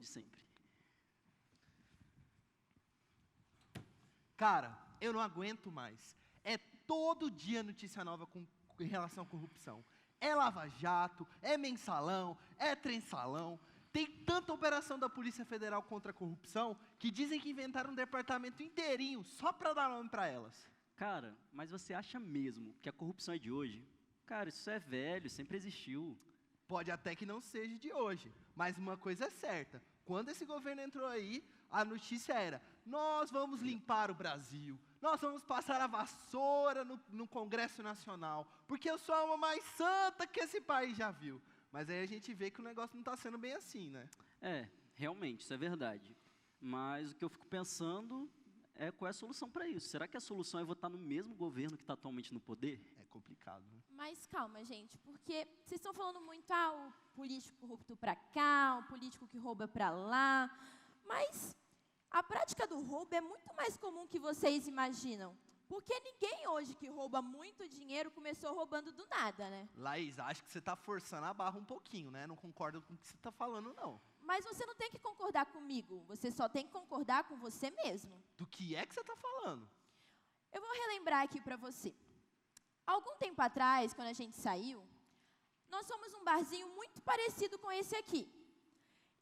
de sempre. Cara, eu não aguento mais. É todo dia notícia nova em relação à corrupção. É Lava Jato, é Mensalão, é Trensalão. Tem tanta operação da Polícia Federal contra a corrupção que dizem que inventaram um departamento inteirinho só para dar nome para elas. Cara, mas você acha mesmo que a corrupção é de hoje? Cara, isso é velho, sempre existiu. Pode até que não seja de hoje, mas uma coisa é certa. Quando esse governo entrou aí, a notícia era: nós vamos limpar o Brasil, nós vamos passar a vassoura no Congresso Nacional, porque eu sou a alma mais santa que esse país já viu. Mas aí a gente vê que o negócio não está sendo bem assim, né? É, realmente, isso é verdade. Mas o que eu fico pensando é qual é a solução para isso. Será que a solução é votar no mesmo governo que está atualmente no poder? É complicado, né? Mas calma, gente, porque vocês estão falando muito, o político corrupto para cá, o político que rouba para lá, mas a prática do roubo é muito mais comum que vocês imaginam. Porque ninguém hoje que rouba muito dinheiro começou roubando do nada, né? Laís, acho que você está forçando a barra um pouquinho, né? Não concordo com o que você está falando, não. Mas você não tem que concordar comigo, você só tem que concordar com você mesmo. Do que é que você está falando? Eu vou relembrar aqui para você. Algum tempo atrás, quando a gente saiu, nós fomos num barzinho muito parecido com esse aqui.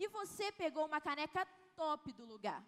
E você pegou uma caneca top do lugar.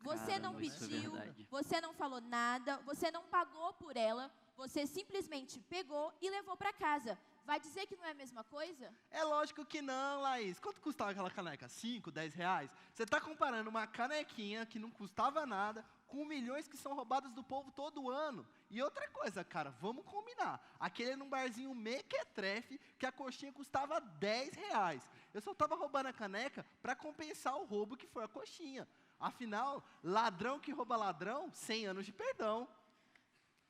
Você não Caramba, isso é pediu, verdade. você não falou nada, você não pagou por ela, você simplesmente pegou e levou para casa. Vai dizer que não é a mesma coisa? É lógico que não, Laís. Quanto custava aquela caneca? 5, 10 reais? Você está comparando uma canequinha que não custava nada com milhões que são roubados do povo todo ano. E outra coisa, cara, vamos combinar. Aquele num barzinho mequetrefe que a coxinha custava 10 reais. Eu só estava roubando a caneca para compensar o roubo que foi a coxinha. Afinal, ladrão que rouba ladrão, 100 anos de perdão.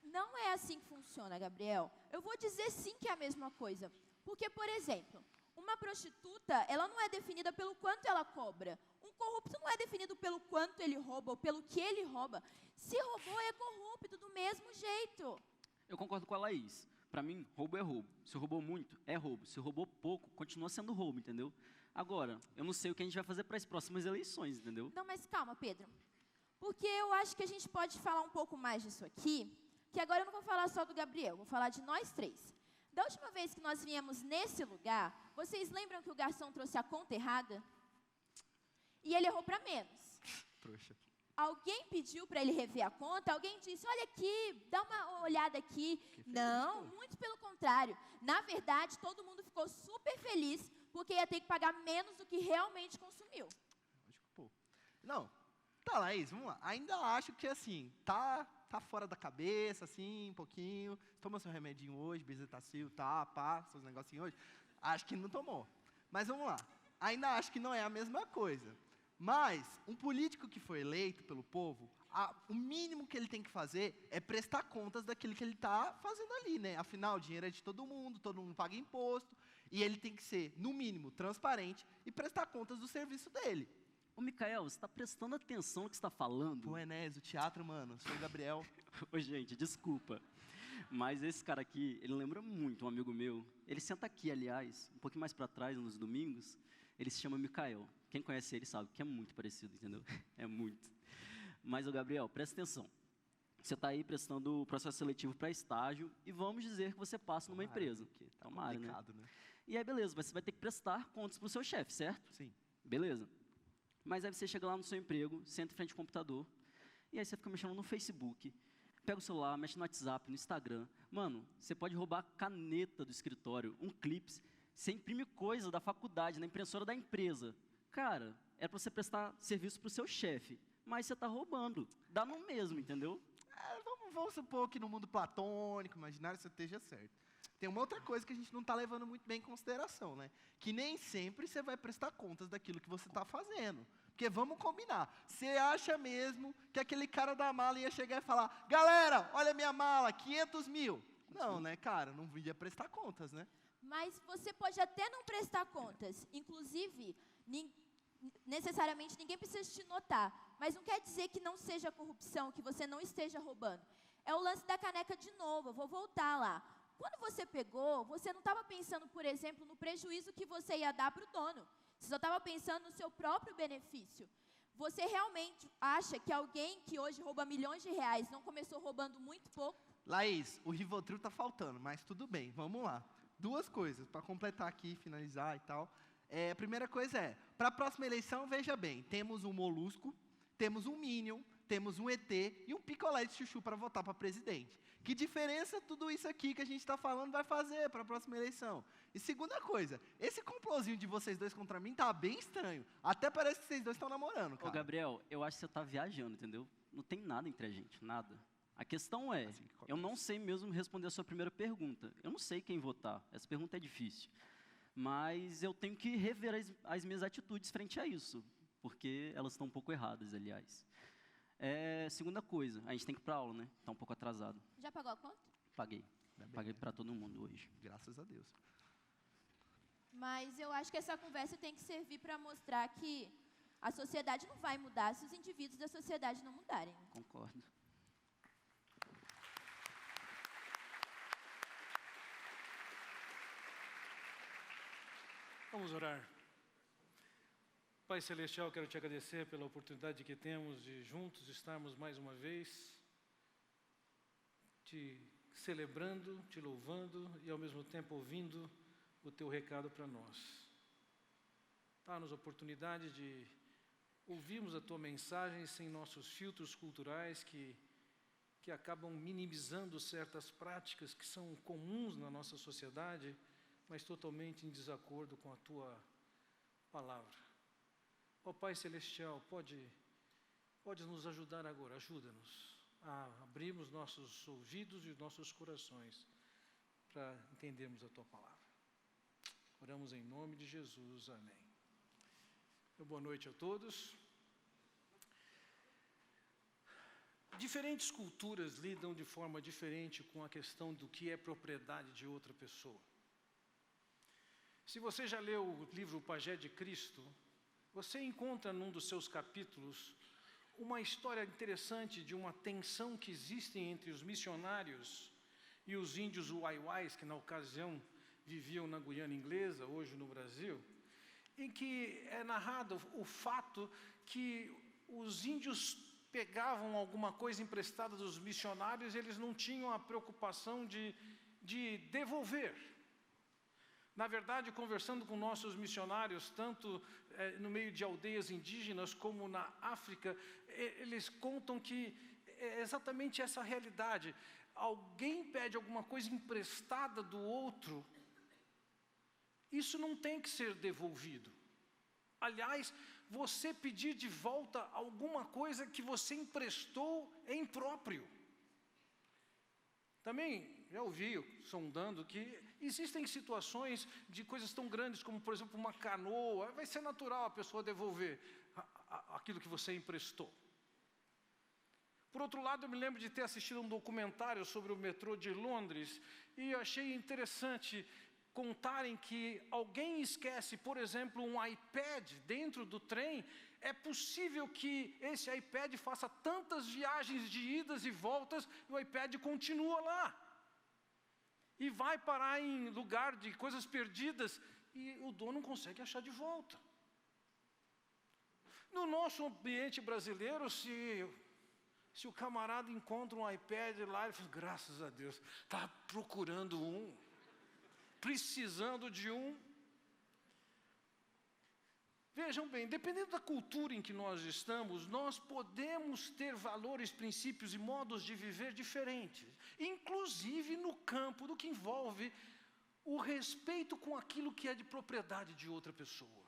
Não é assim que funciona, Gabriel. Eu vou dizer sim que é a mesma coisa. Porque, por exemplo, uma prostituta, ela não é definida pelo quanto ela cobra. Um corrupto não é definido pelo quanto ele rouba ou pelo que ele rouba. Se roubou, é corrupto do mesmo jeito. Eu concordo com a Laís. Para mim, roubo é roubo. Se roubou muito, é roubo. Se roubou pouco, continua sendo roubo, entendeu? Agora, eu não sei o que a gente vai fazer para as próximas eleições, entendeu? Não, mas calma, Pedro. Porque eu acho que a gente pode falar um pouco mais disso aqui, que agora eu não vou falar só do Gabriel, vou falar de nós três. Da última vez que nós viemos nesse lugar, vocês lembram que o garçom trouxe a conta errada? E ele errou para menos. Trouxa. Alguém pediu para ele rever a conta, alguém disse, olha aqui, dá uma olhada aqui. Não, muito pelo contrário. Na verdade, todo mundo ficou super feliz, porque ia ter que pagar menos do que realmente consumiu. Acho que pouco. Não, tá, Laís, vamos lá. Ainda acho que, assim, tá fora da cabeça, assim, um pouquinho. Toma seu remedinho hoje, Bezetacil, pá, seus negocinhos hoje. Acho que não tomou. Mas vamos lá. Ainda acho que não é a mesma coisa. Mas, um político que foi eleito pelo povo, o mínimo que ele tem que fazer é prestar contas daquilo que ele está fazendo ali, né? Afinal, o dinheiro é de todo mundo paga imposto, e ele tem que ser, no mínimo, transparente e prestar contas do serviço dele. Ô, Micael, você está prestando atenção no que você está falando? Pô, Enéas, o teatro, mano, sou o Gabriel. Ô, gente, desculpa. Mas esse cara aqui, ele lembra muito um amigo meu. Ele senta aqui, aliás, um pouquinho mais para trás, nos domingos. Ele se chama Micael. Quem conhece ele sabe que é muito parecido, entendeu? É muito. Mas, ô Gabriel, presta atenção. Você está aí prestando o processo seletivo para estágio e vamos dizer que você passa numa empresa. Tá Tomara, complicado, né? E aí, beleza, você vai ter que prestar contas para o seu chefe, certo? Sim. Beleza. Mas aí você chega lá no seu emprego, senta em frente ao computador, e aí você fica mexendo no Facebook, pega o celular, mexe no WhatsApp, no Instagram. Mano, você pode roubar a caneta do escritório, um clips, você imprime coisa da faculdade, na impressora da empresa. Cara, é para você prestar serviço para o seu chefe, mas você está roubando. Dá no mesmo, entendeu? Vamos supor que no mundo platônico, imaginário, isso esteja certo. Tem uma outra coisa que a gente não está levando muito bem em consideração, né? Que nem sempre você vai prestar contas daquilo que você está fazendo. Porque vamos combinar, você acha mesmo que aquele cara da mala ia chegar e falar: galera, olha a minha mala, 500 mil. Não, né, cara? Não ia prestar contas, né? Mas você pode até não prestar contas. Inclusive, necessariamente ninguém precisa te notar. Mas não quer dizer que não seja corrupção, que você não esteja roubando. É o lance da caneca de novo, eu vou voltar lá. Quando você pegou, você não estava pensando, por exemplo, no prejuízo que você ia dar para o dono. Você só estava pensando no seu próprio benefício. Você realmente acha que alguém que hoje rouba milhões de reais não começou roubando muito pouco? Laís, o Rivotril tá faltando, mas tudo bem, vamos lá. 2 coisas, para completar aqui, finalizar e tal. A primeira coisa é, para a próxima eleição, veja bem, temos um Molusco, temos um Minion, temos um ET e um picolé de chuchu para votar para presidente. Que diferença tudo isso aqui que a gente está falando vai fazer para a próxima eleição? E segunda coisa, esse complôzinho de vocês dois contra mim tá bem estranho. Até parece que vocês dois estão namorando, cara. Ô, Gabriel, eu acho que você tá viajando, entendeu? Não tem nada entre a gente, nada. A questão é, Assim que começa. eu não sei mesmo responder a sua primeira pergunta. Eu não sei quem votar. Essa pergunta é difícil. Mas eu tenho que rever as minhas atitudes frente a isso. Porque elas estão um pouco erradas, aliás. Segunda coisa, a gente tem que ir pra aula, né? Tá um pouco atrasado. Já pagou a conta? Paguei. Ainda bem, Paguei né? para todo mundo hoje. Graças a Deus. Mas eu acho que essa conversa tem que servir para mostrar que a sociedade não vai mudar se os indivíduos da sociedade não mudarem. Concordo. Vamos orar. Pai Celestial, quero te agradecer pela oportunidade que temos de juntos estarmos mais uma vez, te celebrando, te louvando e ao mesmo tempo ouvindo o teu recado para nós. Dá-nos a oportunidade de ouvirmos a tua mensagem sem nossos filtros culturais que acabam minimizando certas práticas que são comuns na nossa sociedade, mas totalmente em desacordo com a tua palavra. Ó Pai Celestial, pode nos ajudar agora, ajuda-nos a abrirmos nossos ouvidos e nossos corações para entendermos a tua palavra. Oramos em nome de Jesus, amém. Boa noite a todos. Diferentes culturas lidam de forma diferente com a questão do que é propriedade de outra pessoa. Se você já leu o livro O Pajé de Cristo, você encontra num dos seus capítulos uma história interessante de uma tensão que existe entre os missionários e os índios uaiuais, que na ocasião viviam na Guiana Inglesa, hoje no Brasil, em que é narrado o fato que os índios pegavam alguma coisa emprestada dos missionários e eles não tinham a preocupação de devolver. Na verdade, conversando com nossos missionários, tanto no meio de aldeias indígenas como na África, eles contam que é exatamente essa realidade. Alguém pede alguma coisa emprestada do outro, isso não tem que ser devolvido. Aliás, você pedir de volta alguma coisa que você emprestou é impróprio. Também já ouvi, sondando, que existem situações de coisas tão grandes como, por exemplo, uma canoa. Vai ser natural a pessoa devolver aquilo que você emprestou. Por outro lado, eu me lembro de ter assistido um documentário sobre o metrô de Londres e eu achei interessante contarem que alguém esquece, por exemplo, um iPad dentro do trem. É possível que esse iPad faça tantas viagens de idas e voltas e o iPad continua lá. E vai parar em lugar de coisas perdidas e o dono não consegue achar de volta. No nosso ambiente brasileiro, se o camarada encontra um iPad lá, ele fala, graças a Deus, está procurando um, precisando de um. Vejam bem, dependendo da cultura em que nós estamos, nós podemos ter valores, princípios e modos de viver diferentes, inclusive no campo do que envolve o respeito com aquilo que é de propriedade de outra pessoa.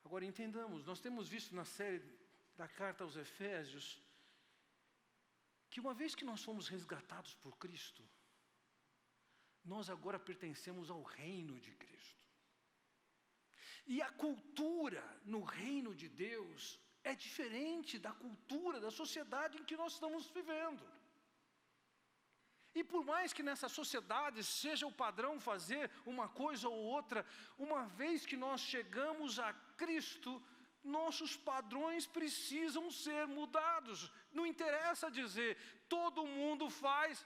Agora entendamos, nós temos visto na série da carta aos Efésios, que uma vez que nós fomos resgatados por Cristo, nós agora pertencemos ao reino de Cristo. E a cultura no reino de Deus é diferente da cultura, da sociedade em que nós estamos vivendo. E por mais que nessa sociedade seja o padrão fazer uma coisa ou outra, uma vez que nós chegamos a Cristo, nossos padrões precisam ser mudados. Não interessa dizer, todo mundo faz.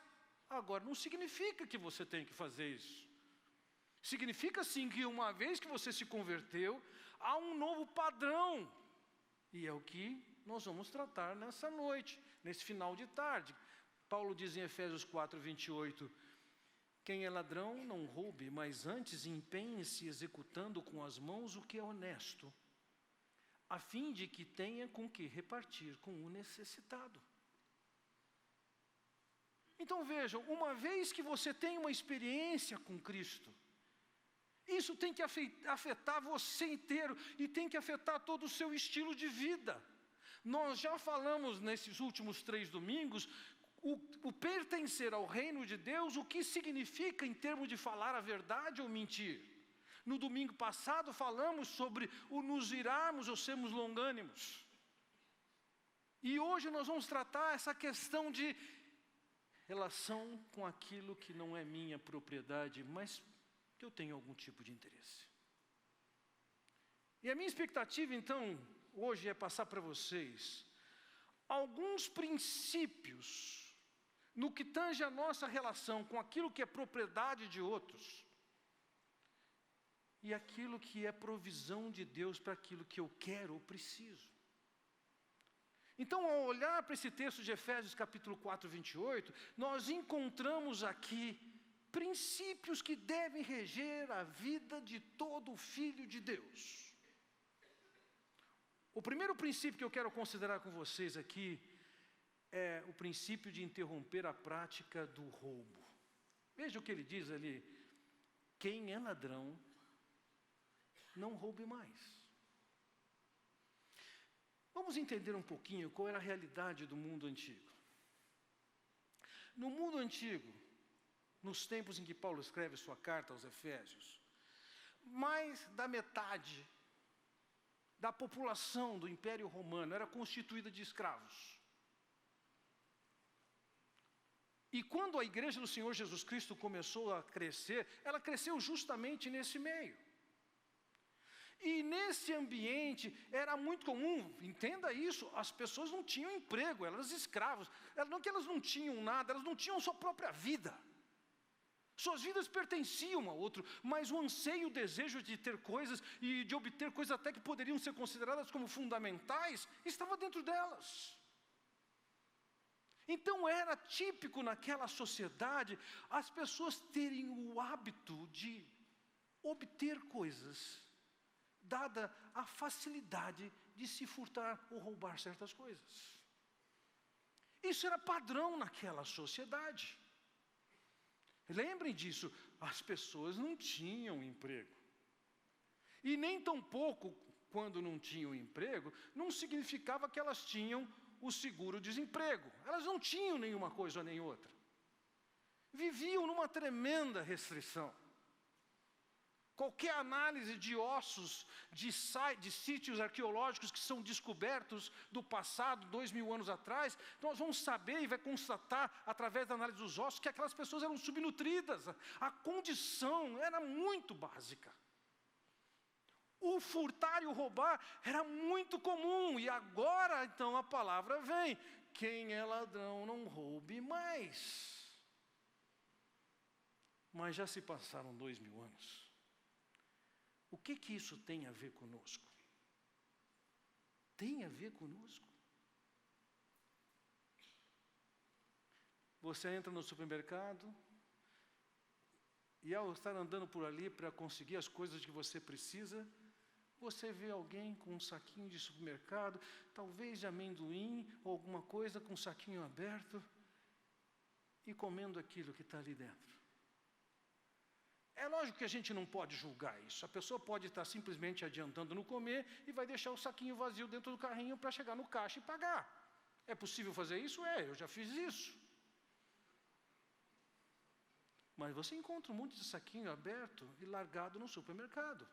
Agora, não significa que você tem que fazer isso. Significa sim que uma vez que você se converteu, há um novo padrão. E é o que nós vamos tratar nessa noite, nesse final de tarde. Paulo diz em Efésios 4:28, quem é ladrão não roube, mas antes empenhe-se executando com as mãos o que é honesto, a fim de que tenha com que repartir com o necessitado. Então vejam, uma vez que você tem uma experiência com Cristo, isso tem que afetar você inteiro e tem que afetar todo o seu estilo de vida. Nós já falamos nesses últimos 3 domingos, o pertencer ao reino de Deus, o que significa em termos de falar a verdade ou mentir. No domingo passado falamos sobre o nos irarmos ou sermos longânimos. E hoje nós vamos tratar essa questão de relação com aquilo que não é minha propriedade, mas que eu tenho algum tipo de interesse. E a minha expectativa, então, hoje é passar para vocês alguns princípios no que tange a nossa relação com aquilo que é propriedade de outros e aquilo que é provisão de Deus para aquilo que eu quero ou preciso. Então, ao olhar para esse texto de Efésios capítulo 4:28, nós encontramos aqui princípios que devem reger a vida de todo filho de Deus. O primeiro princípio que eu quero considerar com vocês aqui é o princípio de interromper a prática do roubo. Veja o que ele diz ali: quem é ladrão, não roube mais. Vamos entender um pouquinho qual era a realidade do mundo antigo. No mundo antigo, nos tempos em que Paulo escreve sua carta aos Efésios, mais da metade da população do Império Romano era constituída de escravos. E quando a igreja do Senhor Jesus Cristo começou a crescer, ela cresceu justamente nesse meio. E nesse ambiente era muito comum, entenda isso, as pessoas não tinham emprego, elas eram escravos. Não que elas não tinham nada, elas não tinham sua própria vida. Suas vidas pertenciam a outro, mas o anseio, o desejo de ter coisas e de obter coisas até que poderiam ser consideradas como fundamentais, estava dentro delas. Então era típico naquela sociedade as pessoas terem o hábito de obter coisas, dada a facilidade de se furtar ou roubar certas coisas. Isso era padrão naquela sociedade. Lembrem disso, as pessoas não tinham emprego. E nem tampouco, quando não tinham emprego, não significava que elas tinham o seguro-desemprego. Elas não tinham nenhuma coisa nem outra. Viviam numa tremenda restrição. Qualquer análise de ossos, de sítios arqueológicos que são descobertos do passado, 2000 anos atrás, nós vamos saber e vai constatar, através da análise dos ossos, que aquelas pessoas eram subnutridas. A condição era muito básica. O furtar e o roubar era muito comum. E agora, então, a palavra vem: quem é ladrão não roube mais. Mas já se passaram 2000 anos. O que isso tem a ver conosco? Tem a ver conosco. Você entra no supermercado e ao estar andando por ali para conseguir as coisas que você precisa, você vê alguém com um saquinho de supermercado, talvez de amendoim ou alguma coisa com um saquinho aberto e comendo aquilo que está ali dentro. É lógico que a gente não pode julgar isso. A pessoa pode estar simplesmente adiantando no comer e vai deixar o saquinho vazio dentro do carrinho para chegar no caixa e pagar. É possível fazer isso? Eu já fiz isso. Mas você encontra um monte de saquinho aberto e largado no supermercado.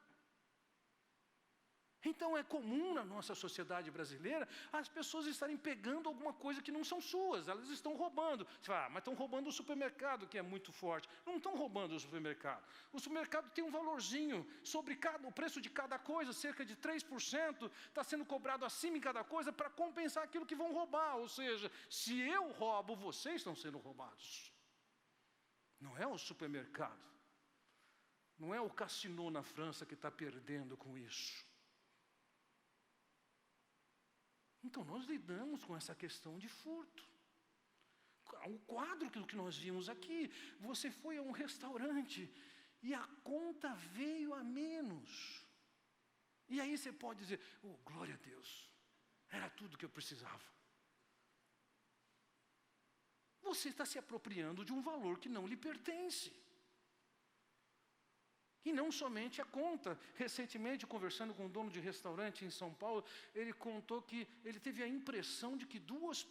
Então é comum na nossa sociedade brasileira as pessoas estarem pegando alguma coisa que não são suas, elas estão roubando. Você fala, mas estão roubando o supermercado, que é muito forte. Não estão roubando o supermercado. O supermercado tem um valorzinho sobre o preço de cada coisa, cerca de 3%, está sendo cobrado acima em cada coisa para compensar aquilo que vão roubar. Ou seja, se eu roubo, vocês estão sendo roubados. Não é o supermercado. Não é o Cassino na França que está perdendo com isso. Então nós lidamos com essa questão de furto. O quadro que nós vimos aqui, você foi a um restaurante e a conta veio a menos. E aí você pode dizer, oh, glória a Deus, era tudo que eu precisava. Você está se apropriando de um valor que não lhe pertence. E não somente a conta. Recentemente, conversando com um dono de restaurante em São Paulo, ele contou que ele teve a impressão de que duas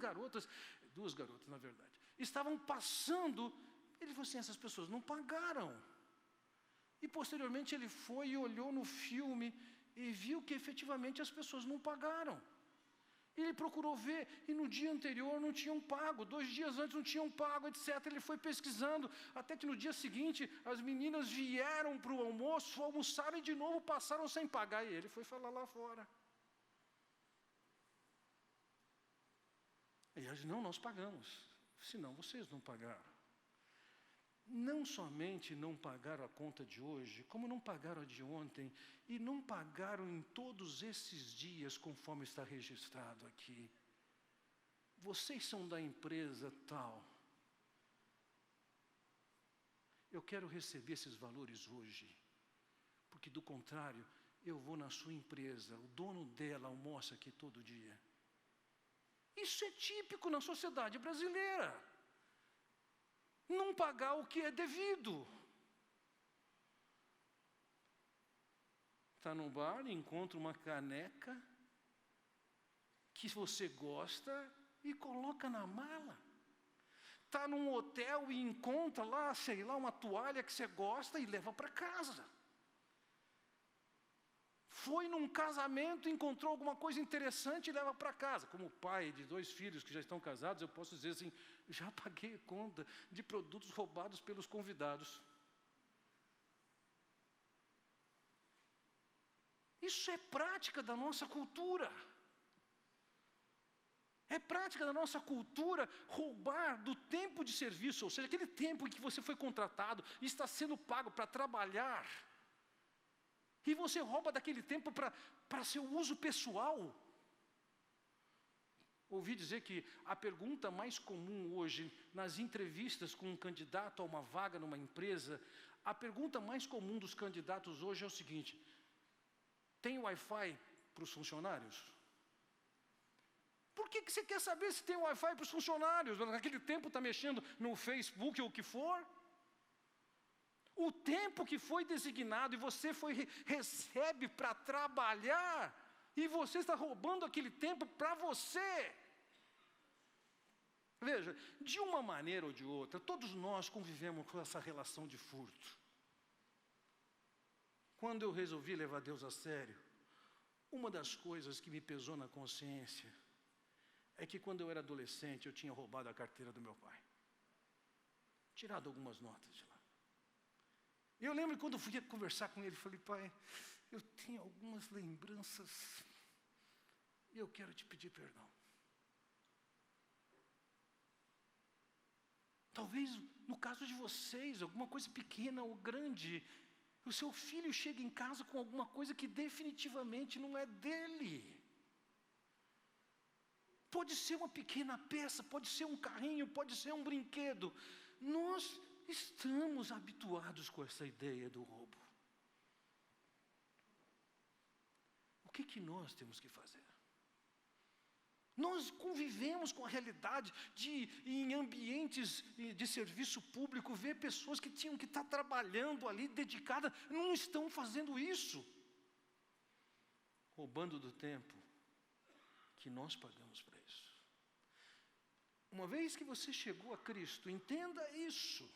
garotas, na verdade, estavam passando. Ele falou assim, essas pessoas não pagaram. E posteriormente ele foi e olhou no filme e viu que efetivamente as pessoas não pagaram. Ele procurou ver e no dia anterior não tinham pago, 2 dias antes não tinham pago, etc. Ele foi pesquisando, até que no dia seguinte as meninas vieram para o almoço, almoçaram e de novo passaram sem pagar. E ele foi falar lá fora. E eles, não, nós pagamos, senão vocês não pagaram. Não somente não pagaram a conta de hoje, como não pagaram a de ontem, e não pagaram em todos esses dias, conforme está registrado aqui. Vocês são da empresa tal. Eu quero receber esses valores hoje, porque do contrário, eu vou na sua empresa, o dono dela almoça aqui todo dia. Isso é típico na sociedade brasileira. Não pagar o que é devido. Está no bar, encontra uma caneca que você gosta e coloca na mala. Está num hotel e encontra lá, sei lá, uma toalha que você gosta e leva para casa. Foi num casamento, encontrou alguma coisa interessante e leva para casa. Como pai de 2 filhos que já estão casados, eu posso dizer assim, já paguei conta de produtos roubados pelos convidados. Isso é prática da nossa cultura. É prática da nossa cultura roubar do tempo de serviço, ou seja, aquele tempo em que você foi contratado e está sendo pago para trabalhar. E você rouba daquele tempo para seu uso pessoal. Ouvi dizer que a pergunta mais comum hoje, nas entrevistas com um candidato a uma vaga numa empresa, a pergunta mais comum dos candidatos hoje é o seguinte: tem Wi-Fi para os funcionários? Por que você quer saber se tem Wi-Fi para os funcionários? Naquele tempo está mexendo no Facebook ou o que for? O tempo que foi designado e você recebe para trabalhar, e você está roubando aquele tempo para você. Veja, de uma maneira ou de outra, todos nós convivemos com essa relação de furto. Quando eu resolvi levar Deus a sério, uma das coisas que me pesou na consciência é que quando eu era adolescente eu tinha roubado a carteira do meu pai, tirado algumas notas de lá. E eu lembro quando eu fui conversar com ele, falei, pai, eu tenho algumas lembranças e eu quero te pedir perdão. Talvez no caso de vocês, alguma coisa pequena ou grande, o seu filho chega em casa com alguma coisa que definitivamente não é dele. Pode ser uma pequena peça, pode ser um carrinho, pode ser um brinquedo. Nós estamos habituados com essa ideia do roubo. O que nós temos que fazer? Nós convivemos com a realidade de, em ambientes de serviço público, ver pessoas que tinham que estar trabalhando ali, dedicadas, não estão fazendo isso. Roubando do tempo que nós pagamos para isso. Uma vez que você chegou a Cristo, entenda isso.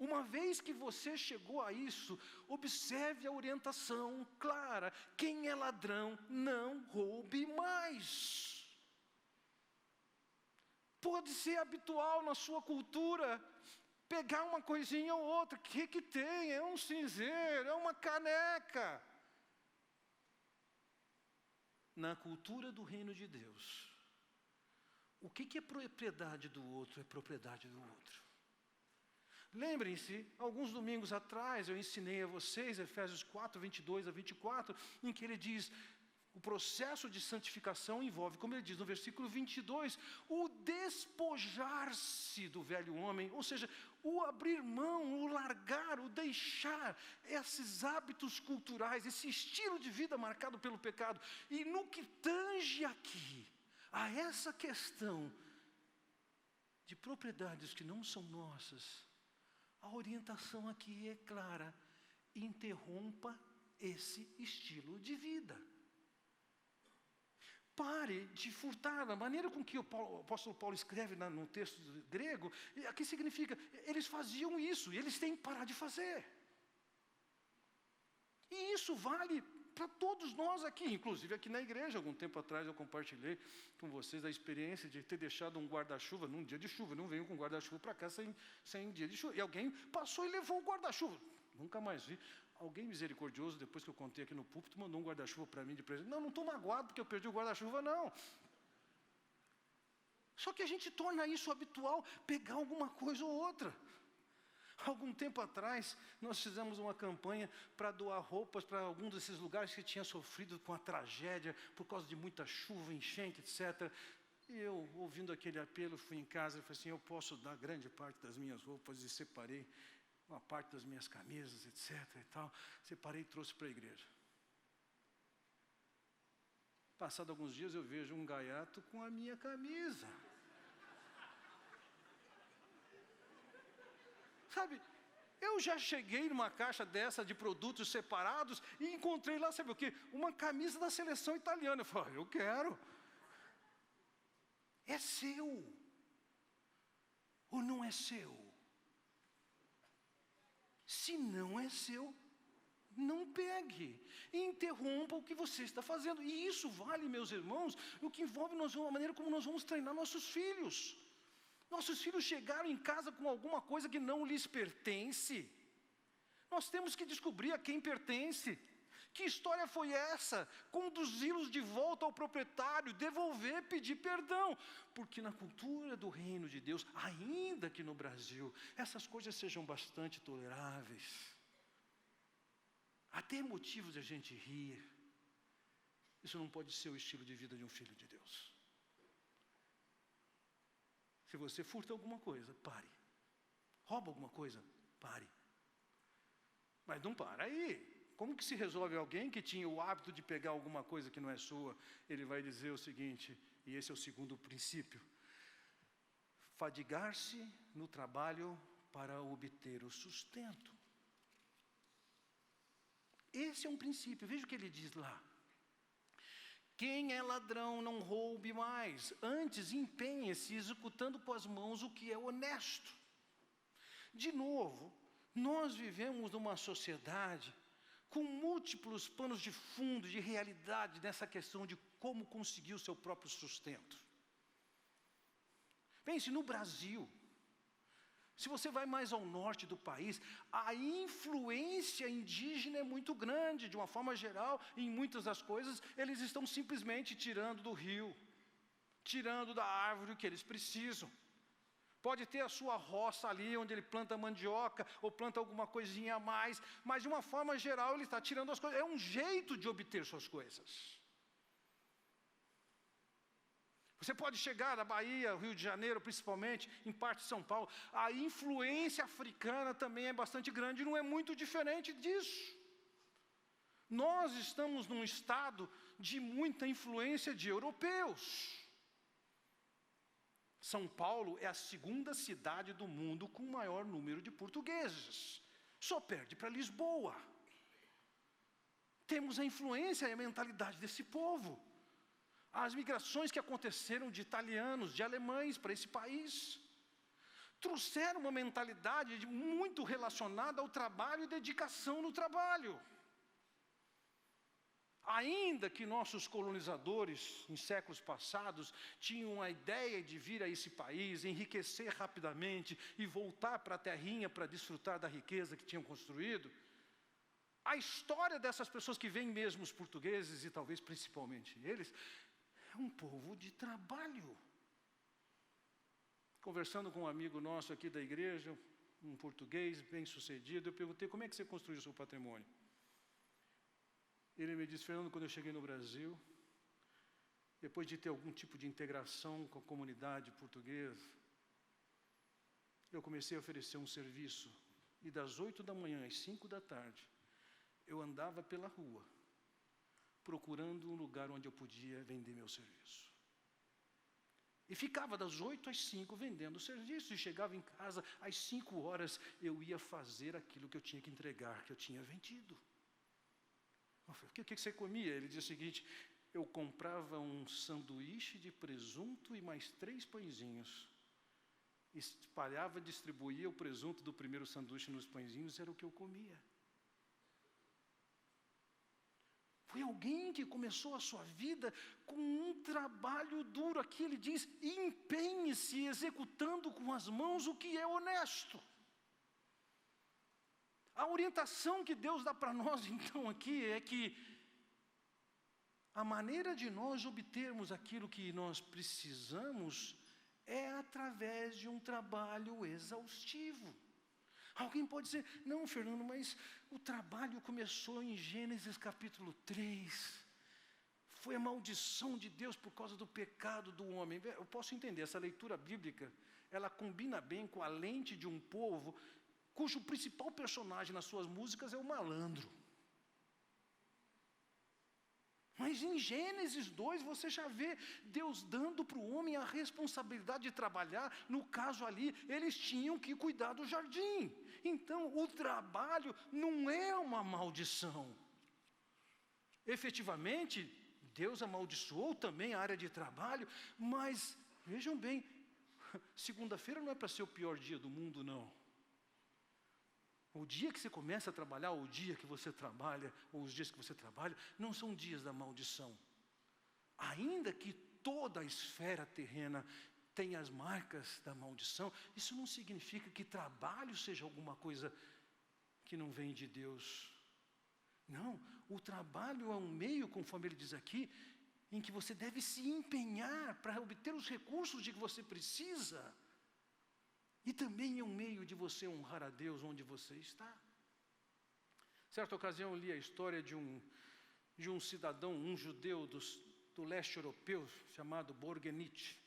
Uma vez que você chegou a isso, observe a orientação clara. Quem é ladrão, não roube mais. Pode ser habitual na sua cultura, pegar uma coisinha ou outra. O que tem? É um cinzeiro, é uma caneca. Na cultura do reino de Deus, o que é propriedade do outro é propriedade do outro. Lembrem-se, alguns domingos atrás eu ensinei a vocês Efésios 4, 22 a 24, em que ele diz, o processo de santificação envolve, como ele diz no versículo 22, o despojar-se do velho homem, ou seja, o abrir mão, o largar, o deixar esses hábitos culturais, esse estilo de vida marcado pelo pecado. E no que tange aqui, a essa questão de propriedades que não são nossas, a orientação aqui é clara: interrompa esse estilo de vida. Pare de furtar. Da maneira com que o apóstolo Paulo escreve no texto grego, aqui significa, eles faziam isso, e eles têm que parar de fazer. E isso vale para todos nós aqui, inclusive aqui na igreja. Algum tempo atrás eu compartilhei com vocês a experiência de ter deixado um guarda-chuva num dia de chuva. Eu não venho com guarda-chuva para cá sem dia de chuva. E alguém passou e levou o guarda-chuva. Nunca mais vi. Alguém misericordioso, depois que eu contei aqui no púlpito, mandou um guarda-chuva para mim de presente. Não estou magoado porque eu perdi o guarda-chuva, não. Só que a gente torna isso habitual, pegar alguma coisa ou outra. Algum tempo atrás, nós fizemos uma campanha para doar roupas para algum desses lugares que tinha sofrido com a tragédia, por causa de muita chuva, enchente, etc. E eu, ouvindo aquele apelo, fui em casa e falei assim, eu posso dar grande parte das minhas roupas, e separei uma parte das minhas camisas, etc. e tal. Separei e trouxe para a igreja. Passado alguns dias, eu vejo um gaiato com a minha camisa. Sabe, eu já cheguei numa caixa dessa de produtos separados e encontrei lá, sabe o quê? Uma camisa da seleção italiana. Eu falei, eu quero. É seu. Ou não é seu? Se não é seu, não pegue. Interrompa o que você está fazendo. E isso vale, meus irmãos, o que envolve a maneira como nós vamos treinar nossos filhos. Nossos filhos chegaram em casa com alguma coisa que não lhes pertence. Nós temos que descobrir a quem pertence. Que história foi essa? Conduzi-los de volta ao proprietário, devolver, pedir perdão. Porque na cultura do reino de Deus, ainda que no Brasil, essas coisas sejam bastante toleráveis. Até motivos de a gente rir. Isso não pode ser o estilo de vida de um filho de Deus. Se você furta alguma coisa, pare. Rouba alguma coisa, pare. Mas não para aí. Como que se resolve alguém que tinha o hábito de pegar alguma coisa que não é sua? Ele vai dizer o seguinte, e esse é o segundo princípio: fadigar-se no trabalho para obter o sustento. Esse é um princípio. Veja o que ele diz lá. Quem é ladrão não roube mais, antes empenhe-se executando com as mãos o que é honesto. De novo, nós vivemos numa sociedade com múltiplos panos de fundo, de realidade, nessa questão de como conseguir o seu próprio sustento. Pense no Brasil. Se você vai mais ao norte do país, a influência indígena é muito grande. De uma forma geral, em muitas das coisas, eles estão simplesmente tirando do rio, tirando da árvore o que eles precisam. Pode ter a sua roça ali, onde ele planta mandioca, ou planta alguma coisinha a mais, mas de uma forma geral ele está tirando as coisas. É um jeito de obter suas coisas. Você pode chegar na Bahia, Rio de Janeiro, principalmente, em parte de São Paulo. A influência africana também é bastante grande, não é muito diferente disso. Nós estamos num estado de muita influência de europeus. São Paulo é a segunda cidade do mundo com o maior número de portugueses. Só perde para Lisboa. Temos a influência e a mentalidade desse povo. As migrações que aconteceram de italianos, de alemães para esse país, trouxeram uma mentalidade muito relacionada ao trabalho e dedicação no trabalho. Ainda que nossos colonizadores, em séculos passados, tinham a ideia de vir a esse país, enriquecer rapidamente e voltar para a terrinha para desfrutar da riqueza que tinham construído, a história dessas pessoas que vêm mesmo, os portugueses e talvez principalmente eles, é um povo de trabalho. Conversando com um amigo nosso aqui da igreja, um português bem-sucedido. Eu perguntei, como é que você construiu o seu patrimônio? Ele me disse, Fernando, quando eu cheguei no Brasil, depois de ter algum tipo de integração com a comunidade portuguesa, eu comecei a oferecer um serviço. E das 8 da manhã às 5 da tarde, eu andava pela rua, procurando um lugar onde eu podia vender meu serviço. E ficava das 8 às 5 vendendo serviço. E chegava em casa, às 5 horas, eu ia fazer aquilo que eu tinha que entregar, que eu tinha vendido. Eu falei, o que você comia? Ele disse o seguinte, eu comprava um sanduíche de presunto e mais 3 pãezinhos. Espalhava, distribuía o presunto do primeiro sanduíche nos pãezinhos, era o que eu comia. Foi alguém que começou a sua vida com um trabalho duro. Aqui ele diz, empenhe-se executando com as mãos o que é honesto. A orientação que Deus dá para nós, então, aqui é que a maneira de nós obtermos aquilo que nós precisamos é através de um trabalho exaustivo. Alguém pode dizer, não, Fernando, mas o trabalho começou em Gênesis capítulo 3. Foi a maldição de Deus por causa do pecado do homem. Eu posso entender, essa leitura bíblica, ela combina bem com a lente de um povo cujo principal personagem nas suas músicas é o malandro. Mas em Gênesis 2 você já vê Deus dando para o homem a responsabilidade de trabalhar. No caso ali, eles tinham que cuidar do jardim. Então, o trabalho não é uma maldição. Efetivamente, Deus amaldiçoou também a área de trabalho, mas, vejam bem, segunda-feira não é para ser o pior dia do mundo, não. O dia que você começa a trabalhar, ou o dia que você trabalha, ou os dias que você trabalha, não são dias da maldição. Ainda que toda a esfera terrena tenha as marcas da maldição, isso não significa que trabalho seja alguma coisa que não vem de Deus. Não, o trabalho é um meio, conforme ele diz aqui, em que você deve se empenhar para obter os recursos de que você precisa. E também é um meio de você honrar a Deus onde você está. Certa ocasião eu li a história de um cidadão, um judeu do leste europeu, chamado Borgenich.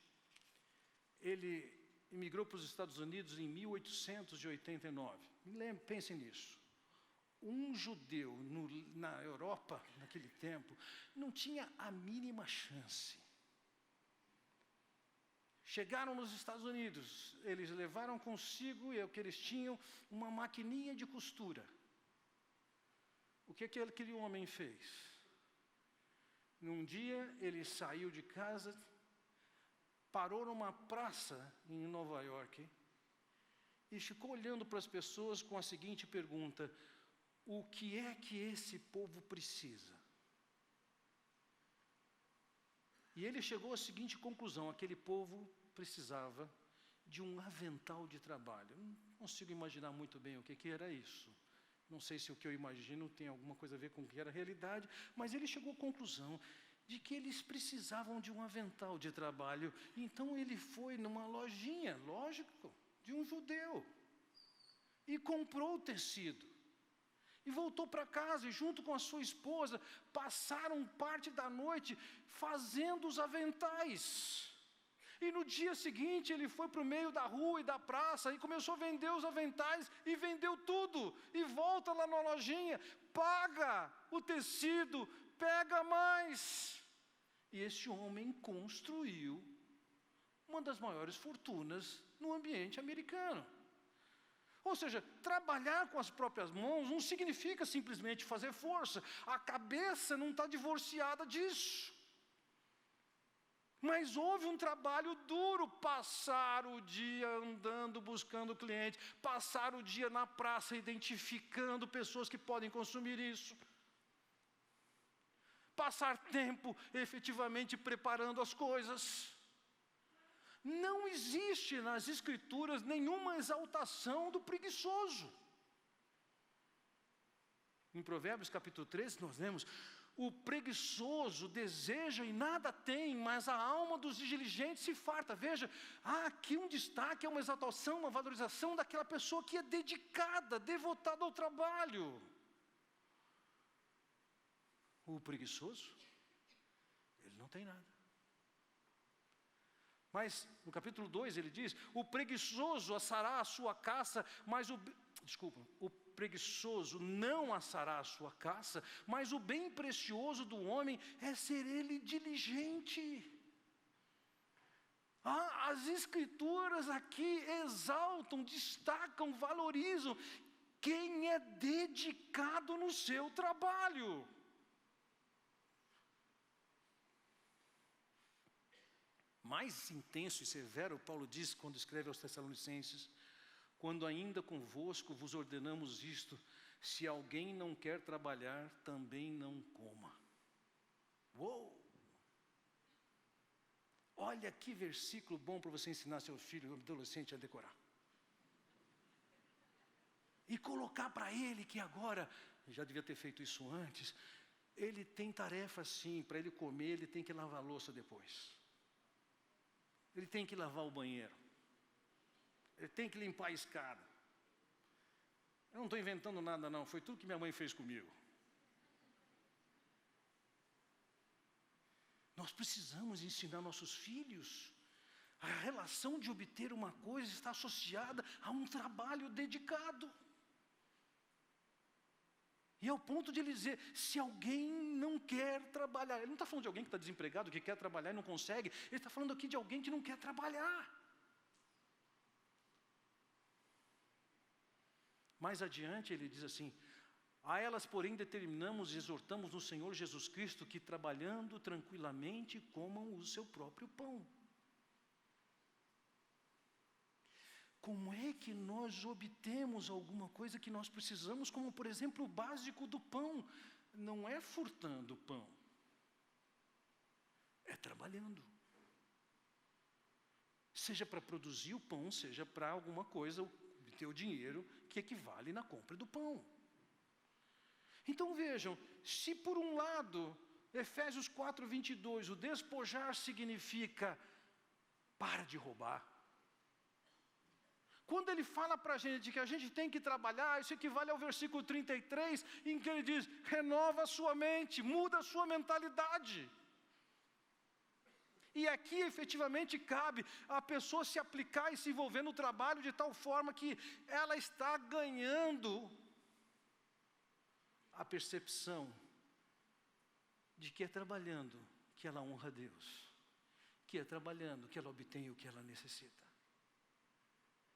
Ele imigrou para os Estados Unidos em 1889. Pensem nisso. Um judeu na Europa, naquele tempo, não tinha a mínima chance. Chegaram nos Estados Unidos, eles levaram consigo, e o que eles tinham, uma maquininha de costura. O que aquele homem fez? Num dia, ele saiu de casa, parou numa praça em Nova York, e ficou olhando para as pessoas com a seguinte pergunta, o que é que esse povo precisa? E ele chegou à seguinte conclusão, aquele povo precisava de um avental de trabalho. Não consigo imaginar muito bem o que era isso. Não sei se o que eu imagino tem alguma coisa a ver com o que era a realidade, mas ele chegou à conclusão de que eles precisavam de um avental de trabalho. Então ele foi numa lojinha, lógico, de um judeu, e comprou o tecido. E voltou para casa e junto com a sua esposa passaram parte da noite fazendo os aventais. E no dia seguinte ele foi para o meio da rua e da praça e começou a vender os aventais e vendeu tudo. E volta lá na lojinha, paga o tecido, pega mais. E esse homem construiu uma das maiores fortunas no ambiente americano. Ou seja, trabalhar com as próprias mãos não significa simplesmente fazer força. A cabeça não está divorciada disso. Mas houve um trabalho duro, passar o dia andando, buscando cliente, passar o dia na praça, identificando pessoas que podem consumir isso. Passar tempo efetivamente preparando as coisas. Não existe nas Escrituras nenhuma exaltação do preguiçoso. Em Provérbios capítulo 13 nós lemos, O preguiçoso deseja e nada tem, mas a alma dos diligentes se farta. Veja, há aqui um destaque, uma exaltação, uma valorização daquela pessoa que é dedicada, devotada ao trabalho. O preguiçoso, ele não tem nada. Mas no capítulo 2 ele diz: o preguiçoso assará a sua caça, mas o preguiçoso não assará a sua caça, mas o bem precioso do homem é ser ele diligente. As escrituras aqui exaltam, destacam, valorizam quem é dedicado no seu trabalho. Mais intenso e severo, Paulo diz quando escreve aos Tessalonicenses: quando ainda convosco vos ordenamos isto, se alguém não quer trabalhar, também não coma. Uou! Olha que versículo bom para você ensinar seu filho adolescente a decorar. E colocar para ele que agora, já devia ter feito isso antes, ele tem tarefa sim, para ele comer ele tem que lavar a louça depois. Ele tem que lavar o banheiro. Ele tem que limpar a escada. Eu não estou inventando nada não, foi tudo que minha mãe fez comigo. Nós precisamos ensinar nossos filhos. A relação de obter uma coisa está associada a um trabalho dedicado. E ao ponto de ele dizer, se alguém não quer trabalhar, ele não está falando de alguém que está desempregado, que quer trabalhar e não consegue, ele está falando aqui de alguém que não quer trabalhar. Mais adiante ele diz assim: a elas, porém, determinamos e exortamos no Senhor Jesus Cristo que, trabalhando tranquilamente, comam o seu próprio pão. Como é que nós obtemos alguma coisa que nós precisamos, como, por exemplo, o básico do pão? Não é furtando o pão, é trabalhando. Seja para produzir o pão, seja para alguma coisa, obter o dinheiro que equivale na compra do pão. Então vejam, se por um lado, Efésios 4:22, o despojar significa para de roubar. Quando ele fala para a gente que a gente tem que trabalhar, isso equivale ao versículo 33, em que ele diz: renova a sua mente, muda a sua mentalidade. E aqui efetivamente cabe a pessoa se aplicar e se envolver no trabalho de tal forma que ela está ganhando a percepção de que é trabalhando que ela honra a Deus, que é trabalhando que ela obtém o que ela necessita.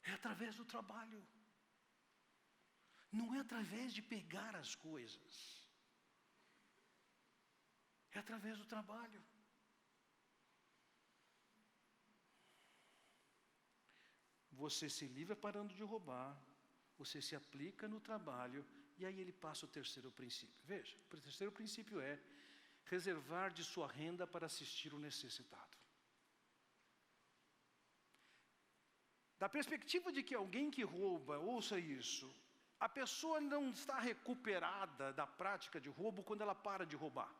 É através do trabalho. Não é através de pegar as coisas. É através do trabalho. Você se livra parando de roubar, você se aplica no trabalho, e aí ele passa o terceiro princípio. Veja, o terceiro princípio é reservar de sua renda para assistir o necessitado. Da perspectiva de que alguém que rouba, ouça isso, a pessoa não está recuperada da prática de roubo quando ela para de roubar.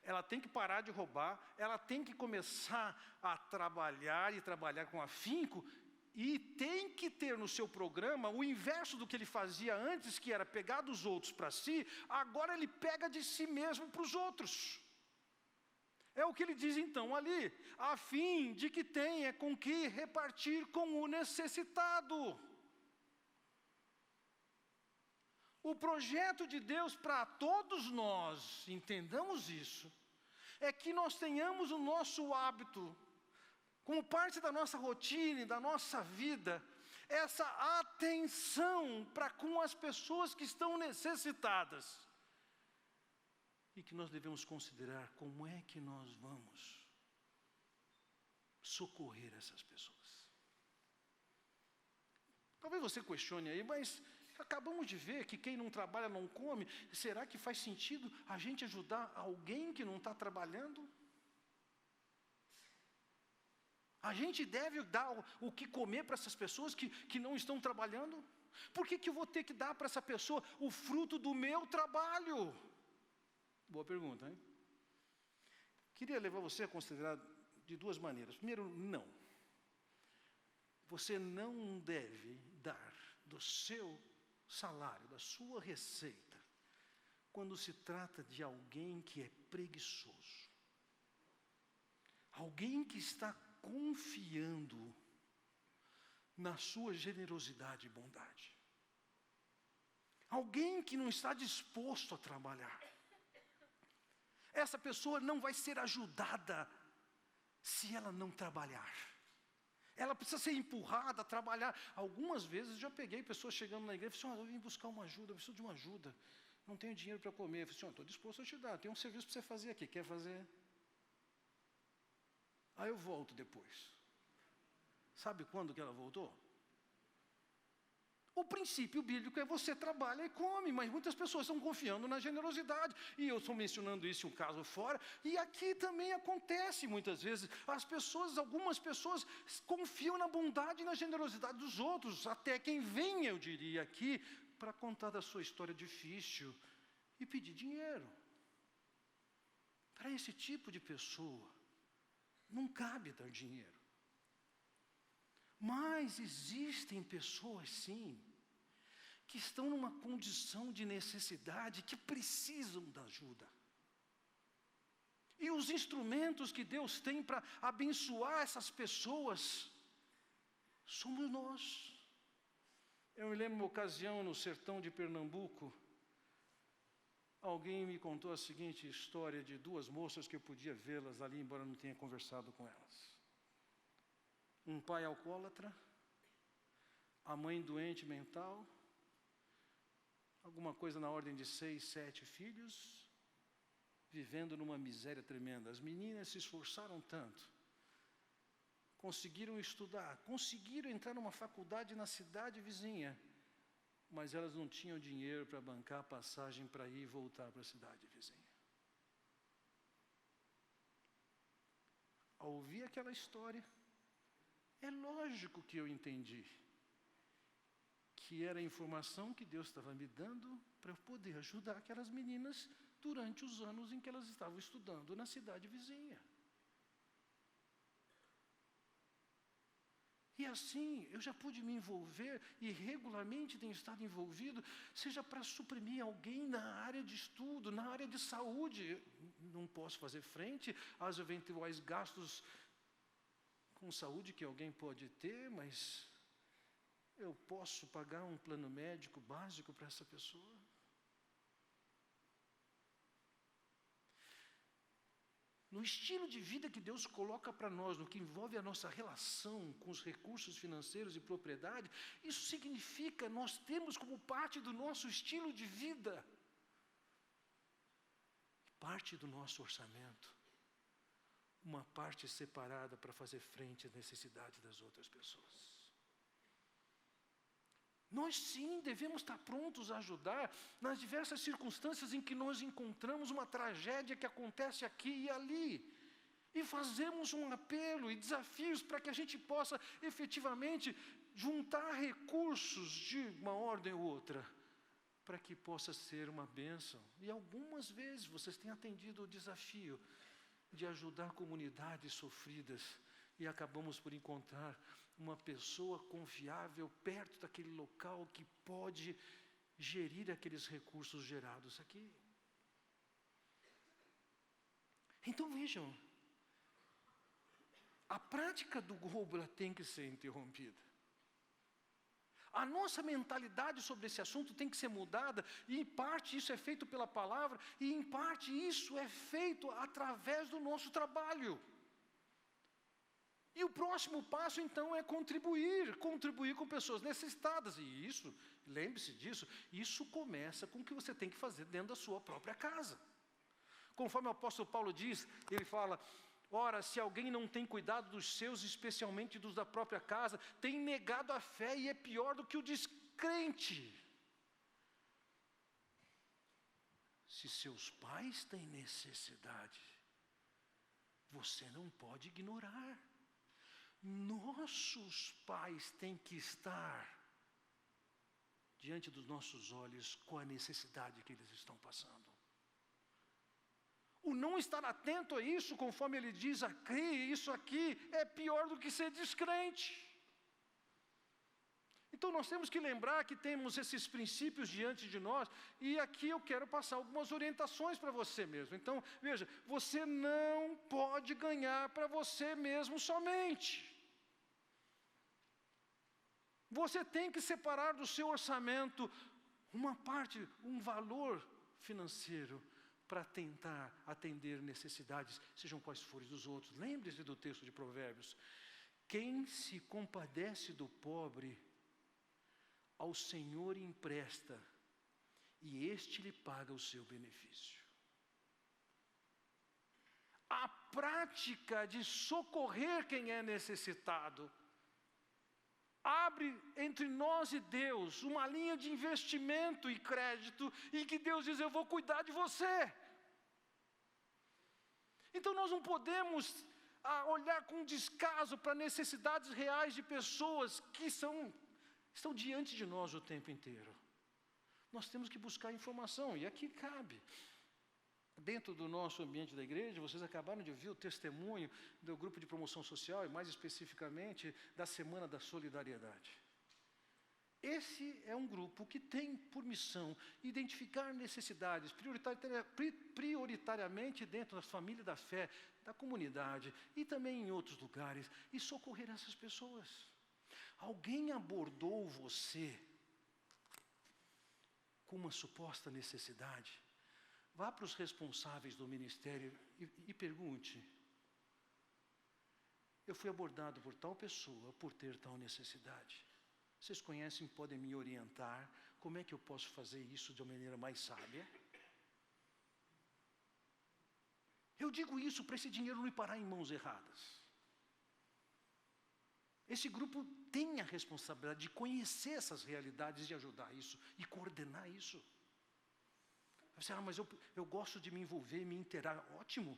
Ela tem que parar de roubar, ela tem que começar a trabalhar e trabalhar com afinco, e tem que ter no seu programa o inverso do que ele fazia antes, que era pegar dos outros para si, agora ele pega de si mesmo para os outros. É o que ele diz então ali, a fim de que tenha com que repartir com o necessitado. O projeto de Deus para todos nós, entendamos isso, é que nós tenhamos o nosso hábito, como parte da nossa rotina, da nossa vida, essa atenção para com as pessoas que estão necessitadas. E que nós devemos considerar como é que nós vamos socorrer essas pessoas. Talvez você questione aí, mas acabamos de ver que quem não trabalha não come. Será que faz sentido a gente ajudar alguém que não está trabalhando? A gente deve dar o que comer para essas pessoas que não estão trabalhando? Por que eu vou ter que dar para essa pessoa o fruto do meu trabalho? Boa pergunta, hein? Queria levar você a considerar de duas maneiras. Primeiro, não. Você não deve dar do seu salário, da sua receita, quando se trata de alguém que é preguiçoso. Alguém que está confiando na sua generosidade e bondade. Alguém que não está disposto a trabalhar. Essa pessoa não vai ser ajudada se ela não trabalhar. Ela precisa ser empurrada a trabalhar. Algumas vezes já peguei pessoas chegando na igreja e falaram, eu vim buscar uma ajuda, eu preciso de uma ajuda. Não tenho dinheiro para comer. Eu falei, estou disposto a te dar, tem um serviço para você fazer aqui, quer fazer? Aí eu volto depois. Sabe quando que ela voltou? O princípio bíblico é você trabalha e come, mas muitas pessoas estão confiando na generosidade. E eu estou mencionando isso um caso fora, e aqui também acontece muitas vezes. Algumas pessoas confiam na bondade e na generosidade dos outros, até quem vem, eu diria aqui, para contar da sua história difícil e pedir dinheiro. Para esse tipo de pessoa, não cabe dar dinheiro. Mas existem pessoas, sim, que estão numa condição de necessidade, que precisam da ajuda. E os instrumentos que Deus tem para abençoar essas pessoas, somos nós. Eu me lembro uma ocasião no sertão de Pernambuco, alguém me contou a seguinte história de duas moças que eu podia vê-las ali, embora não tenha conversado com elas. Um pai alcoólatra, a mãe doente mental, alguma coisa na ordem de 6, 7 filhos, vivendo numa miséria tremenda. As meninas se esforçaram tanto, conseguiram estudar, conseguiram entrar numa faculdade na cidade vizinha, mas elas não tinham dinheiro para bancar a passagem para ir e voltar para a cidade vizinha. Ao ouvir aquela história, é lógico que eu entendi que era a informação que Deus estava me dando para eu poder ajudar aquelas meninas durante os anos em que elas estavam estudando na cidade vizinha. E assim, eu já pude me envolver e regularmente tenho estado envolvido, seja para suprimir alguém na área de estudo, na área de saúde. Não posso fazer frente aos eventuais gastos com saúde que alguém pode ter, mas eu posso pagar um plano médico básico para essa pessoa. No estilo de vida que Deus coloca para nós, no que envolve a nossa relação com os recursos financeiros e propriedade, isso significa nós temos como parte do nosso estilo de vida, parte do nosso orçamento, uma parte separada para fazer frente às necessidades das outras pessoas. Nós sim devemos estar prontos a ajudar nas diversas circunstâncias em que nós encontramos uma tragédia que acontece aqui e ali. E fazemos um apelo e desafios para que a gente possa efetivamente juntar recursos de uma ordem ou outra, para que possa ser uma bênção. E algumas vezes vocês têm atendido o desafio de ajudar comunidades sofridas e acabamos por encontrar uma pessoa confiável perto daquele local que pode gerir aqueles recursos gerados aqui. Então vejam, a prática do roubo ela tem que ser interrompida. A nossa mentalidade sobre esse assunto tem que ser mudada, e em parte isso é feito pela palavra, e em parte isso é feito através do nosso trabalho. E o próximo passo então é contribuir com pessoas necessitadas, e isso, lembre-se disso, isso começa com o que você tem que fazer dentro da sua própria casa. Conforme o apóstolo Paulo diz, ele fala: ora, se alguém não tem cuidado dos seus, especialmente dos da própria casa, tem negado a fé e é pior do que o descrente. Se seus pais têm necessidade, você não pode ignorar. Nossos pais têm que estar diante dos nossos olhos com a necessidade que eles estão passando. O não estar atento a isso, conforme ele diz aqui, isso aqui é pior do que ser descrente. Então nós temos que lembrar que temos esses princípios diante de nós, e aqui eu quero passar algumas orientações para você mesmo. Então, veja, você não pode ganhar para você mesmo somente. Você tem que separar do seu orçamento uma parte, um valor financeiro, para tentar atender necessidades, sejam quais forem dos outros. Lembre-se do texto de Provérbios. Quem se compadece do pobre, ao Senhor empresta, e este lhe paga o seu benefício. A prática de socorrer quem é necessitado abre entre nós e Deus uma linha de investimento e crédito, em que Deus diz: eu vou cuidar de você. Então nós não podemos olhar com descaso para necessidades reais de pessoas que estão diante de nós o tempo inteiro. Nós temos que buscar informação, e aqui cabe. Dentro do nosso ambiente da igreja, vocês acabaram de ouvir o testemunho do grupo de promoção social, e mais especificamente da Semana da Solidariedade. Esse é um grupo que tem por missão identificar necessidades prioritariamente dentro das famílias da fé, da comunidade e também em outros lugares, e socorrer essas pessoas. Alguém abordou você com uma suposta necessidade? Vá para os responsáveis do ministério e pergunte: eu fui abordado por tal pessoa por ter tal necessidade. Vocês conhecem, podem me orientar, como é que eu posso fazer isso de uma maneira mais sábia? Eu digo isso para esse dinheiro não ir parar em mãos erradas. Esse grupo tem a responsabilidade de conhecer essas realidades e ajudar isso, e coordenar isso. Você, mas eu gosto de me envolver, me inteirar. Ótimo.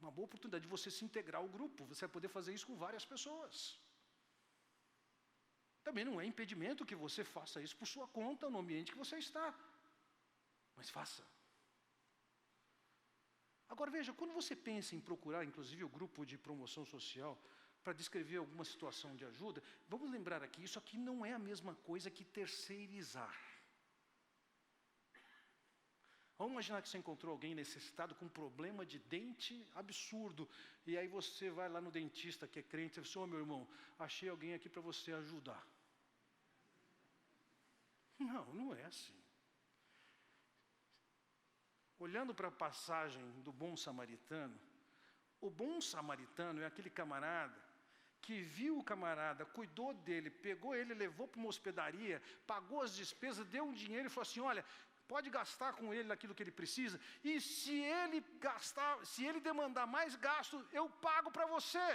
Uma boa oportunidade de você se integrar ao grupo. Você vai poder fazer isso com várias pessoas. Também não é impedimento que você faça isso por sua conta, no ambiente que você está. Mas faça. Agora veja, quando você pensa em procurar, inclusive, o grupo de promoção social, para descrever alguma situação de ajuda, vamos lembrar aqui, isso aqui não é a mesma coisa que terceirizar. Vamos imaginar que você encontrou alguém necessitado com um problema de dente absurdo, e aí você vai lá no dentista que é crente e diz: ô meu irmão, achei alguém aqui para você ajudar. Não é assim. Olhando para a passagem do bom samaritano, o bom samaritano é aquele camarada que viu o camarada, cuidou dele, pegou ele, levou para uma hospedaria, pagou as despesas, deu um dinheiro e falou assim: olha, pode gastar com ele aquilo que ele precisa, e se ele demandar mais gasto, eu pago para você.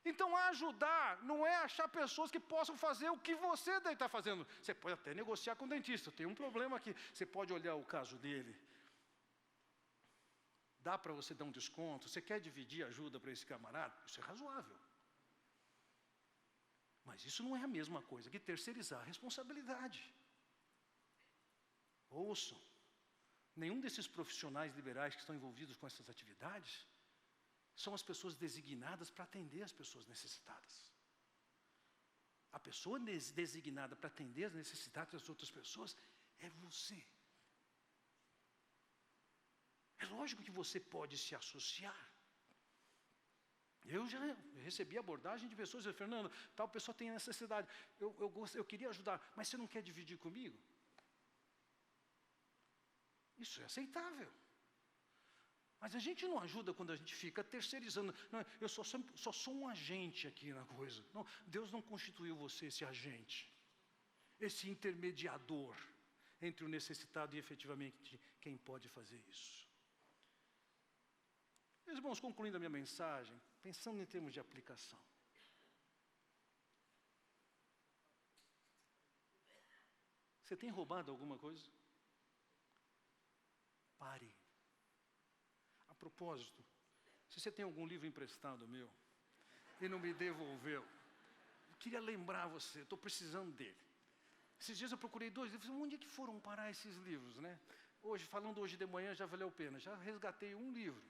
Então ajudar não é achar pessoas que possam fazer o que você deve estar fazendo. Você pode até negociar com o dentista, tem um problema aqui, você pode olhar o caso dele. Dá para você dar um desconto, você quer dividir ajuda para esse camarada? Isso é razoável. Mas isso não é a mesma coisa que terceirizar a responsabilidade. Ouçam, nenhum desses profissionais liberais que estão envolvidos com essas atividades são as pessoas designadas para atender as pessoas necessitadas. A pessoa designada para atender as necessidades das outras pessoas é você. É lógico que você pode se associar. Eu já recebi abordagem de pessoas dizendo: Fernando, tal pessoa tem necessidade, eu queria ajudar, mas você não quer dividir comigo? Isso é aceitável. Mas a gente não ajuda quando a gente fica terceirizando. Não, eu só sou um agente aqui na coisa. Não, Deus não constituiu você esse agente, esse intermediador entre o necessitado e efetivamente quem pode fazer isso. Meus irmãos, concluindo a minha mensagem, pensando em termos de aplicação. Você tem roubado alguma coisa? Pare. A propósito, se você tem algum livro emprestado meu e não me devolveu, eu queria lembrar você, estou precisando dele. Esses dias eu procurei 2 livros, onde é que foram parar esses livros, né? falando hoje de manhã, já valeu a pena. Já resgatei um livro.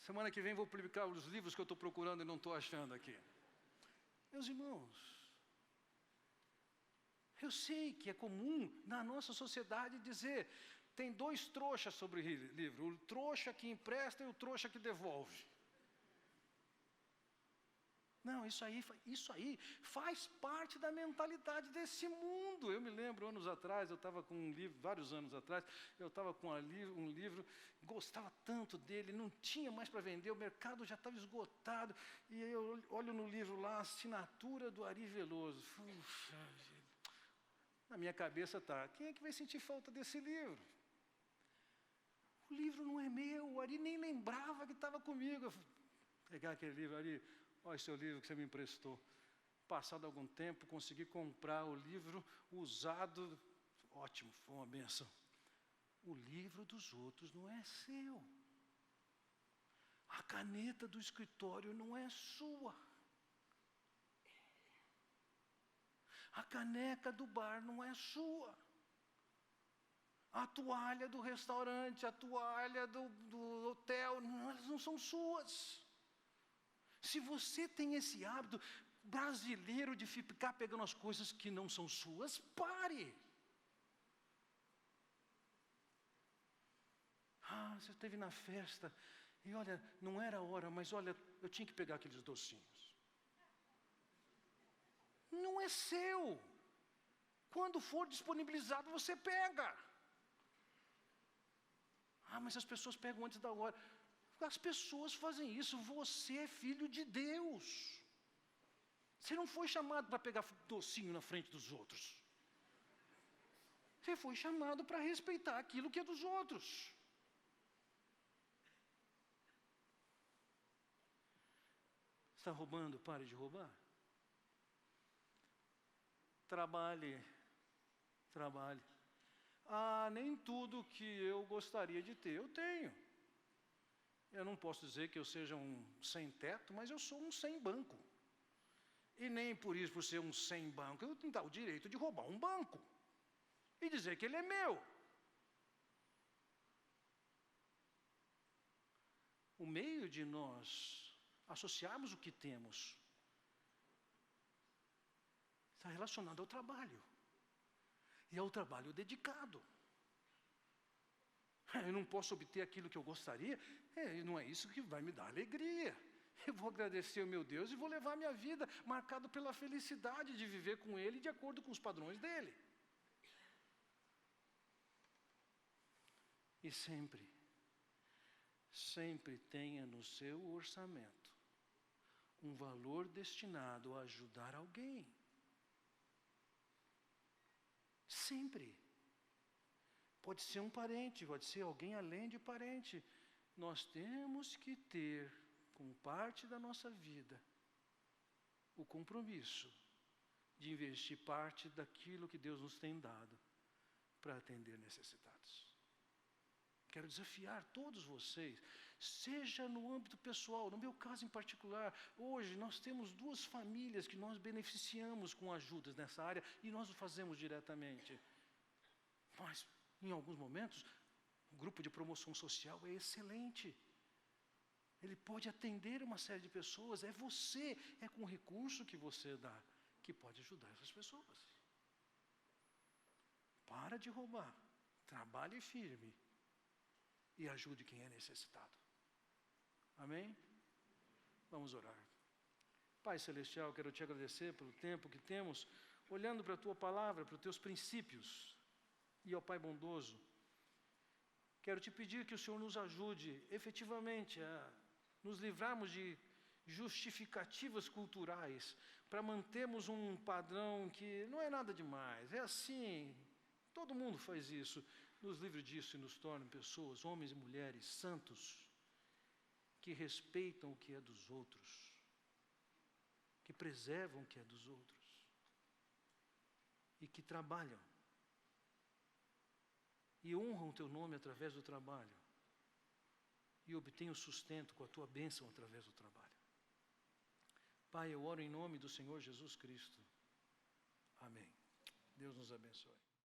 Semana que vem vou publicar os livros que eu estou procurando e não estou achando aqui. Meus irmãos, eu sei que é comum na nossa sociedade dizer, tem dois trouxas sobre o livro, o trouxa que empresta e o trouxa que devolve. Não, isso aí faz parte da mentalidade desse mundo. Eu me lembro, anos atrás, eu estava com um livro, vários anos atrás, eu estava com um livro, gostava tanto dele, não tinha mais para vender, o mercado já estava esgotado, e aí eu olho no livro lá, assinatura do Ari Veloso. Puxa vida. Na minha cabeça está, quem é que vai sentir falta desse livro? O livro não é meu, o Ari nem lembrava que estava comigo. Eu fui pegar aquele livro, Ari, olha esse é o livro que você me emprestou. Passado algum tempo, consegui comprar o livro usado. Ótimo, foi uma benção. O livro dos outros não é seu. A caneta do escritório não é sua. A caneca do bar não é sua. A toalha do restaurante, a toalha do hotel, elas não são suas. Se você tem esse hábito brasileiro de ficar pegando as coisas que não são suas, pare. Você esteve na festa e olha, não era a hora, mas olha, eu tinha que pegar aqueles docinhos. Não é seu. Quando for disponibilizado, você pega. Mas as pessoas pegam antes da hora. As pessoas fazem isso, você é filho de Deus. Você não foi chamado para pegar docinho na frente dos outros. Você foi chamado para respeitar aquilo que é dos outros. Está roubando? Pare de roubar. Trabalhe. Nem tudo que eu gostaria de ter, eu tenho. Eu não posso dizer que eu seja um sem teto, mas eu sou um sem banco. E nem por isso, por ser um sem banco, eu tenho o direito de roubar um banco. E dizer que ele é meu. O meio de nós associarmos o que temos está relacionado ao trabalho. E ao trabalho dedicado. Eu não posso obter aquilo que eu gostaria, não é isso que vai me dar alegria. Eu vou agradecer ao meu Deus e vou levar minha vida marcado pela felicidade de viver com Ele de acordo com os padrões dEle. E sempre tenha no seu orçamento um valor destinado a ajudar alguém. Sempre. Pode ser um parente, pode ser alguém além de parente. Nós temos que ter, como parte da nossa vida, o compromisso de investir parte daquilo que Deus nos tem dado para atender necessitados. Quero desafiar todos vocês, seja no âmbito pessoal, no meu caso em particular, hoje nós temos 2 famílias que nós beneficiamos com ajudas nessa área e nós o fazemos diretamente. Mas, em alguns momentos, o grupo de promoção social é excelente. Ele pode atender uma série de pessoas, é com o recurso que você dá, que pode ajudar essas pessoas. Para de roubar, trabalhe firme e ajude quem é necessitado. Amém? Vamos orar. Pai Celestial, quero te agradecer pelo tempo que temos, olhando para a Tua Palavra, para os Teus princípios, e ao Pai bondoso, quero te pedir que o Senhor nos ajude efetivamente a nos livrarmos de justificativas culturais, para mantermos um padrão que não é nada demais, é assim, todo mundo faz isso. Nos livre disso e nos torne pessoas, homens e mulheres santos, que respeitam o que é dos outros, que preservam o que é dos outros, e que trabalham, e honram o Teu nome através do trabalho, e obtêm o sustento com a Tua bênção através do trabalho. Pai, eu oro em nome do Senhor Jesus Cristo. Amém. Deus nos abençoe.